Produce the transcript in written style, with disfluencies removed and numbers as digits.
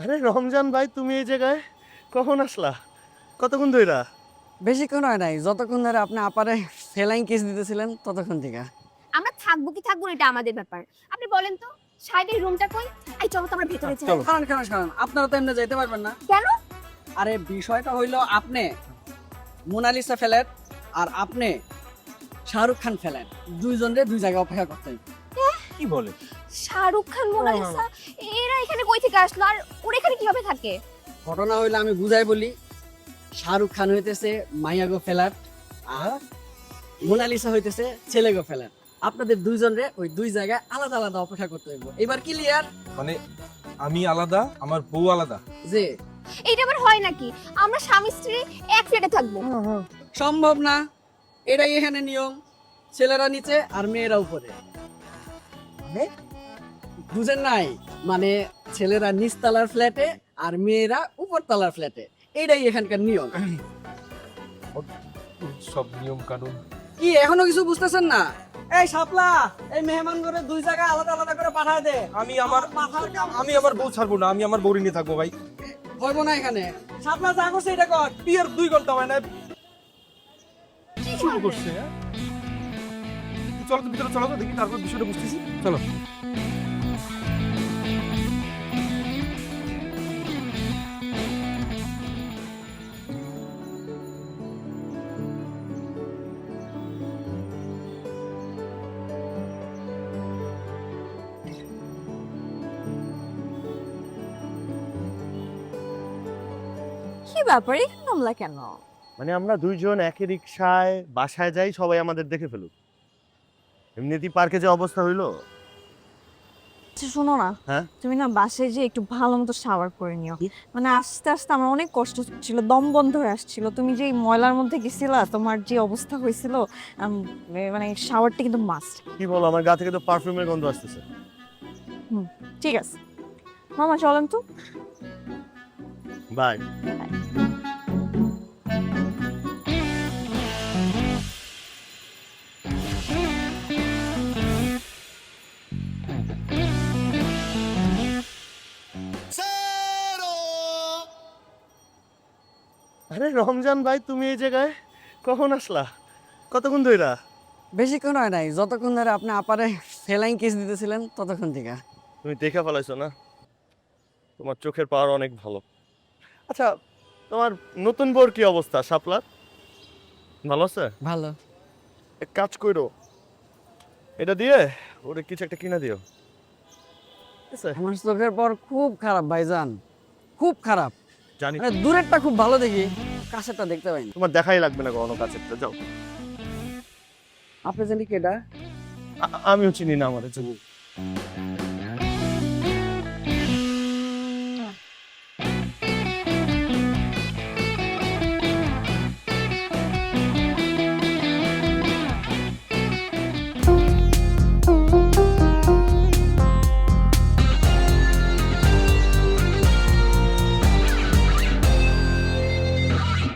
আরে রমজান ভাই, তুমি এই জায়গায় কখন আসলা? কতক্ষণ ধইরা? বেশিক্ষণ হয় নাই, যতক্ষণ ধরে আপনি আপারে ফেলাইং কিস দিতেছিলেন ততক্ষণ থেকে। আমরা থাকবো কি থাকবো না এটা আমাদের ব্যাপার। আপনি বলেন তো সাইডের রুমটা কই? এই চলো তো আমরা ভেতরে যাই। চলো। কারণ কারণ কারণ আপনারা তো এমনি যাইতে পারবেন না। কেন? আরে বিষয়টা হইলো আপনি মোনালিসা ফেলেন আর আপনি শাহরুখ খান ফেলেন, দুইজনরে দুই জায়গায় অপেক্ষা করতে হইবে। কি বলে? শাহরুখ খান, মোনালিসা এরা এখানে কই থেকে আসলো আর ওরা এখানে কিভাবে থাকে? ঘটনা হইলো আমি বুঝাই বলি, শাহরুখ খান হইতেছে মাইয়াগো ফেলার আর মোনালিসা হইতেছে ছেলেগো ফেলার। আপনাদের দুইজনরে ওই দুই জায়গায় আলাদা আলাদা অপেক্ষা করতে হইব। এবার ক্লিয়ার? মানে আমি আলাদা, আমার বউ আলাদা। যে এইটা আবার হয় নাকি? আমরা স্বামী স্ত্রী এক ফ্ল্যাটে থাকবো। সম্ভব না, এটাই এখানে নিয়ম। ছেলেরা নিচে আর মেয়েরা উপরে। মানে বুঝেন নাই? মানে ছেলেরা নিচতলার ফ্ল্যাটে আর মেয়েরা উপরতলার ফ্ল্যাটে, এটাই এখানকার নিয়ম। সব নিয়ম কানুন। কি এখনো কিছু বুঝতেছেন না? এই শাপলা, এই মেহমান করে দুই জায়গায় আলাদা আলাদা করে পাঠায় দে। আমি আমার বউ ছাড়বো না, আমি আমার বউরি নিয়ে থাকবো ভাই। হইব না এখানে। শাপলা যা করছে এটা কর। বিয়ের 2 ঘন্টা হয় না, কি শুরু করছে? হ্যাঁ? চলো তো ভিতরে, চলো তো দেখি, তারপর বিষয়টা বুঝতেছি। চলো। কি ব্যাপার এখানে নামলা কেন? মানে আমরা দুইজন একই রিকশায় বাসায় যাই, সবাই আমাদের দেখে ফেলুক। এমনিতেই পার্কে যে অবস্থা হইলো। আচ্ছা শোনো না, হ্যাঁ? তুমি না বাসায় যে একটু ভালো মতো শাওয়ার করে নিও। কি? মানে আস্তে আস্তে আমার অনেক কষ্ট হচ্ছিল, দম বন্ধ হয়ে আসছিল। তুমি যে এই ময়লার মধ্যে গেছিলা, তোমার যে অবস্থা হয়েছিল, মানে শাওয়ারটা কিন্তু মাস্ট। কি বলো, আমার গা থেকে তো পারফিউমের গন্ধ আসতেছে। ঠিক আছে মামা, চলেন তো। বাই। আরে রমজান ভাই, তুমি এই জায়গায় কখন আসলা? কতক্ষণ ধইরা? বেশিক্ষণ হয় নাই, যতক্ষণ ধরে আপনি আপারে ফেলাইং কিস দিতেছিলেন ততক্ষণ থেকে। তুমি দেখে ফেলাইছো না? তোমার চোখের পাওয়ার অনেক ভালো। আচ্ছা, তোমার নতুন বউর কি অবস্থা শাপলার? ভালো আছে? ভালো। এক কাজ কইরো, এটা দিয়ে ওরে কিছু একটা কিনা দিও। ঠিক আছে? আমার চোখের পর খুব খারাপ ভাইজান, খুব খারাপ। জানি। মানে দূরেরটা খুব ভালো দেখি, কাছেরটা দেখতে পাইনি। তোমার দেখাই লাগবে না কখনো কাছেরটা, যাও। আপনি জানি কেডা? আমিও চিনি না, আমার চিনি।